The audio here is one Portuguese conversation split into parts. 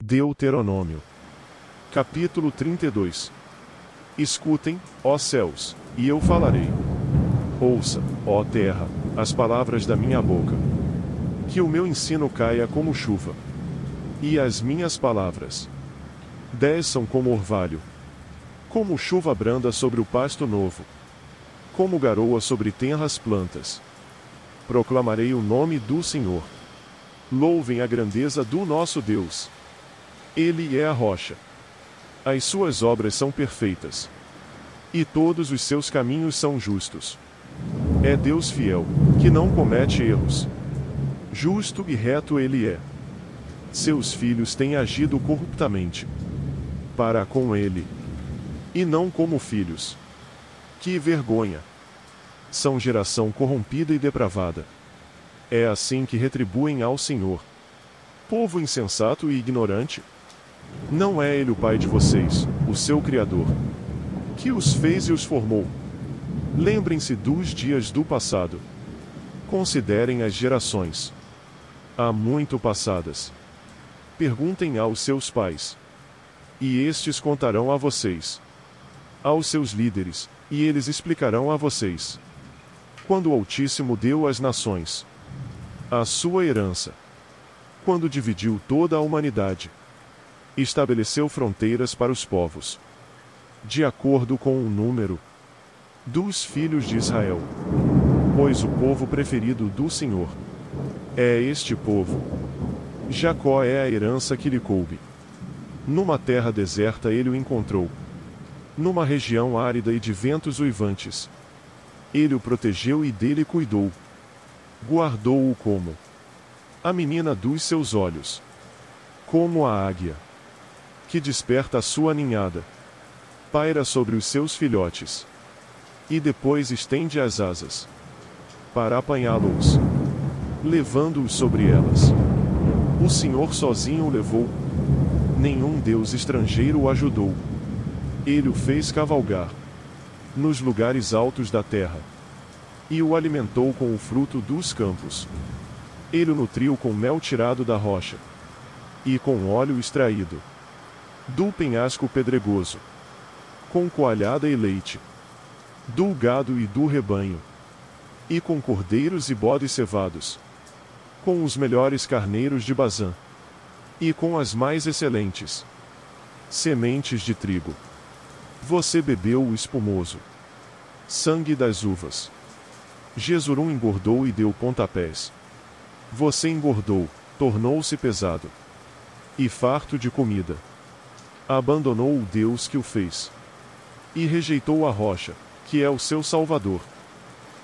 Deuteronômio. Capítulo 32. Escutem, ó céus, e eu falarei. Ouça, ó terra, as palavras da minha boca. Que o meu ensino caia como chuva. E as minhas palavras desçam como orvalho. Como chuva branda sobre o pasto novo. Como garoa sobre tenras plantas. Proclamarei o nome do Senhor. Louvem a grandeza do nosso Deus. Ele é a rocha. As suas obras são perfeitas. E todos os seus caminhos são justos. É Deus fiel, que não comete erros. Justo e reto ele é. Seus filhos têm agido corruptamente para com ele, e não como filhos. Que vergonha! São geração corrompida e depravada. É assim que retribuem ao Senhor. Povo insensato e ignorante? Não é ele o pai de vocês, o seu Criador, que os fez e os formou? Lembrem-se dos dias do passado. Considerem as gerações há muito passadas. Perguntem aos seus pais, e estes contarão a vocês. Aos seus líderes, e eles explicarão a vocês. Quando o Altíssimo deu às nações a sua herança, quando dividiu toda a humanidade, estabeleceu fronteiras para os povos, de acordo com o número dos filhos de Israel. Pois o povo preferido do Senhor é este povo. Jacó é a herança que lhe coube. Numa terra deserta ele o encontrou. Numa região árida e de ventos uivantes. Ele o protegeu e dele cuidou. Guardou-o como a menina dos seus olhos. Como a águia que desperta a sua ninhada. Paira sobre os seus filhotes. E depois estende as asas para apanhá-los, levando-os sobre elas. O Senhor sozinho o levou. Nenhum deus estrangeiro o ajudou. Ele o fez cavalgar nos lugares altos da terra. E o alimentou com o fruto dos campos. Ele o nutriu com mel tirado da rocha. E com óleo extraído do penhasco pedregoso. Com coalhada e leite. Do gado e do rebanho. E com cordeiros e bodes cevados. Com os melhores carneiros de Bazã. E com as mais excelentes sementes de trigo. Você bebeu o espumoso sangue das uvas. Jesurum engordou e deu pontapés. Você engordou, tornou-se pesado e farto de comida. Abandonou o Deus que o fez. E rejeitou a rocha, que é o seu Salvador.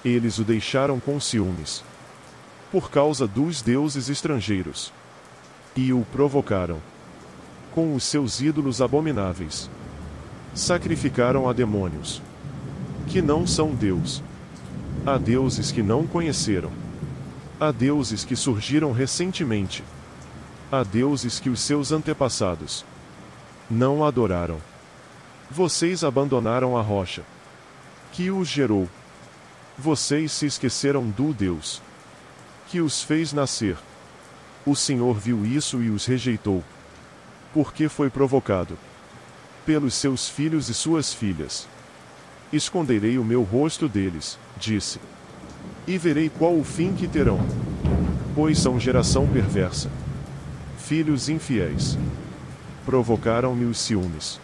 Eles o deixaram com ciúmes por causa dos deuses estrangeiros. E o provocaram com os seus ídolos abomináveis. Sacrificaram a demônios que não são Deus. A deuses que não conheceram. A deuses que surgiram recentemente. A deuses que os seus antepassados não adoraram. Vocês abandonaram a rocha que os gerou. Vocês se esqueceram do Deus que os fez nascer. O Senhor viu isso e os rejeitou. Porque foi provocado pelos seus filhos e suas filhas. Esconderei o meu rosto deles, disse. E verei qual o fim que terão. Pois são geração perversa. Filhos infiéis. Provocaram-me os ciúmes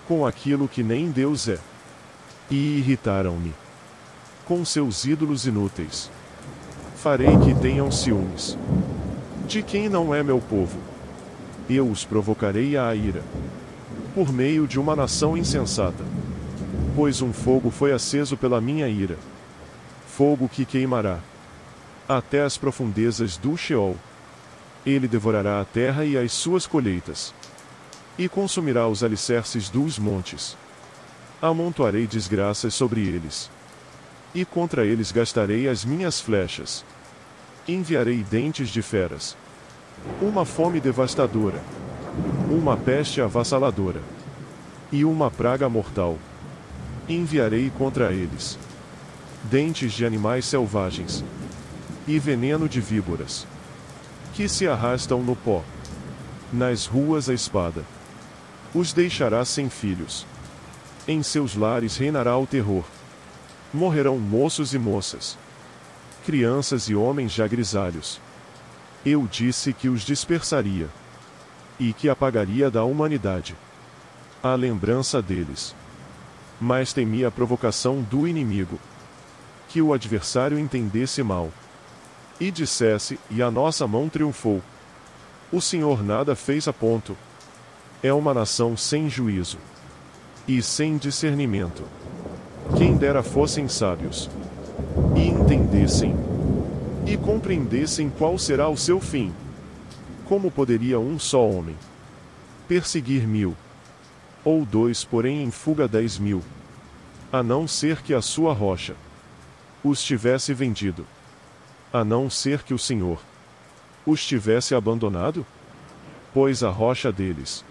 com aquilo que nem Deus é. E irritaram-me com seus ídolos inúteis. Farei que tenham ciúmes de quem não é meu povo. Eu os provocarei à ira por meio de uma nação insensata. Pois um fogo foi aceso pela minha ira. Fogo que queimará até as profundezas do Sheol. Ele devorará a terra e as suas colheitas. E consumirá os alicerces dos montes. Amontoarei desgraças sobre eles. E contra eles gastarei as minhas flechas. Enviarei dentes de feras. Uma fome devastadora. Uma peste avassaladora. E uma praga mortal. Enviarei contra eles dentes de animais selvagens. E veneno de víboras. Que se arrastam no pó. nas ruas a espada. Os deixará sem filhos. Em seus lares reinará o terror. Morrerão moços e moças, crianças e homens já grisalhos. Eu disse que os dispersaria e que apagaria da humanidade a lembrança deles. Mas temi a provocação do inimigo, que o adversário entendesse mal e dissesse: e a nossa mão triunfou. O Senhor nada fez a ponto. É uma nação sem juízo e sem discernimento. Quem dera fossem sábios e entendessem e compreendessem qual será o seu fim. Como poderia um só homem perseguir 1000, ou 2 porém em fuga 10.000, a não ser que a sua rocha os tivesse vendido, a não ser que o Senhor os tivesse abandonado? Pois a rocha deles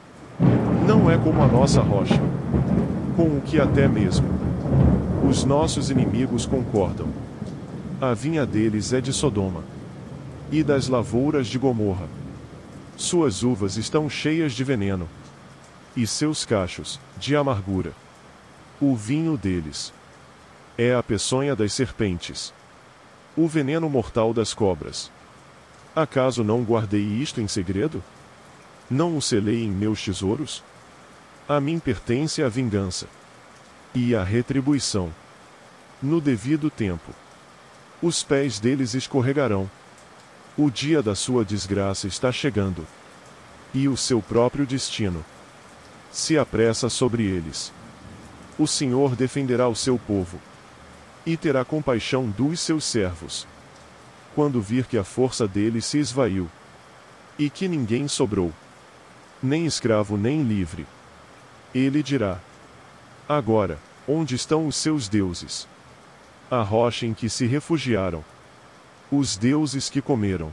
não é como a nossa rocha, com o que até mesmo os nossos inimigos concordam. A vinha deles é de Sodoma e das lavouras de Gomorra. Suas uvas estão cheias de veneno e seus cachos, de amargura. O vinho deles é a peçonha das serpentes, o veneno mortal das cobras. Acaso não guardei isto em segredo? Não o selei em meus tesouros? A mim pertence a vingança e a retribuição no devido tempo. Os pés deles escorregarão. O dia da sua desgraça está chegando, e o seu próprio destino se apressa sobre eles. O Senhor defenderá o seu povo e terá compaixão dos seus servos, quando vir que a força deles se esvaiu e que ninguém sobrou, nem escravo nem livre. Ele dirá: agora, onde estão os seus deuses? A rocha em que se refugiaram, os deuses que comeram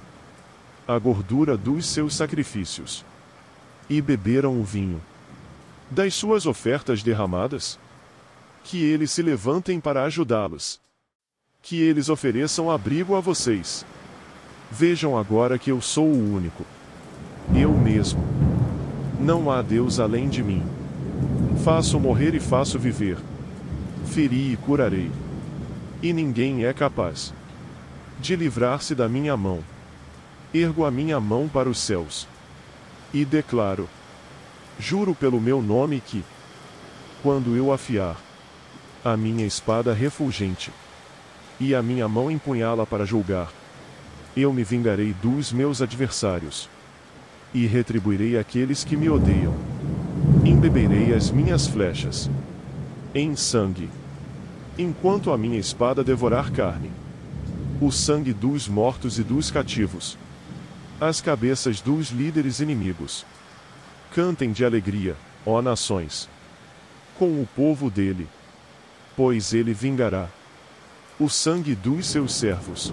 a gordura dos seus sacrifícios e beberam o vinho das suas ofertas derramadas? Que eles se levantem para ajudá-los. Que eles ofereçam abrigo a vocês. Vejam agora que eu sou o único. Eu mesmo. Não há Deus além de mim. Faço morrer e faço viver. Feri e curarei. E ninguém é capaz de livrar-se da minha mão. Ergo a minha mão para os céus e declaro: juro pelo meu nome que, quando eu afiar a minha espada refulgente e a minha mão empunhá-la para julgar, eu me vingarei dos meus adversários e retribuirei aqueles que me odeiam. Embeberei as minhas flechas em sangue, enquanto a minha espada devorar carne, o sangue dos mortos e dos cativos, as cabeças dos líderes inimigos. Cantem de alegria, ó nações, com o povo dele, pois ele vingará o sangue dos seus servos,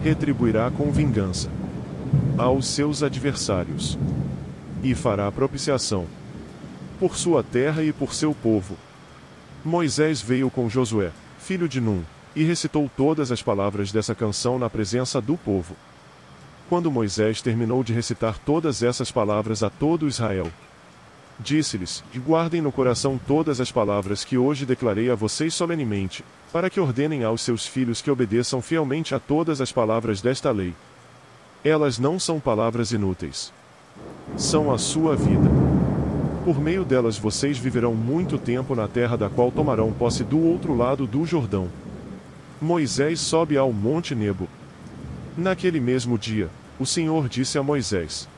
retribuirá com vingança aos seus adversários, e fará propiciação por sua terra e por seu povo. Moisés veio com Josué, filho de Num, e recitou todas as palavras dessa canção na presença do povo. Quando Moisés terminou de recitar todas essas palavras a todo Israel, disse-lhes: guardem no coração todas as palavras que hoje declarei a vocês solenemente, para que ordenem aos seus filhos que obedeçam fielmente a todas as palavras desta lei. Elas não são palavras inúteis. São a sua vida. Por meio delas vocês viverão muito tempo na terra da qual tomarão posse do outro lado do Jordão. Moisés sobe ao Monte Nebo. Naquele mesmo dia, o Senhor disse a Moisés: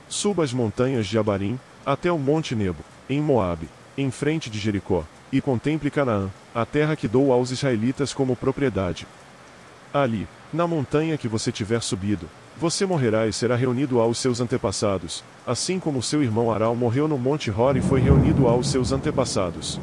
suba as montanhas de Abarim, até o Monte Nebo, em Moabe, em frente de Jericó, e contemple Canaã, a terra que dou aos israelitas como propriedade. Ali, na montanha que você tiver subido, você morrerá e será reunido aos seus antepassados, assim como seu irmão Arão morreu no Monte Hor e foi reunido aos seus antepassados.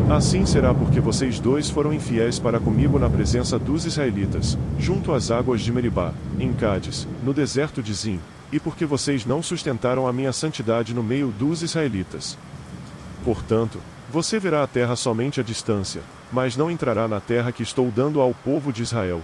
Assim será porque vocês dois foram infiéis para comigo na presença dos israelitas, junto às águas de Meribá, em Cádiz, no deserto de Zim, e porque vocês não sustentaram a minha santidade no meio dos israelitas. Portanto, você verá a terra somente à distância, mas não entrará na terra que estou dando ao povo de Israel.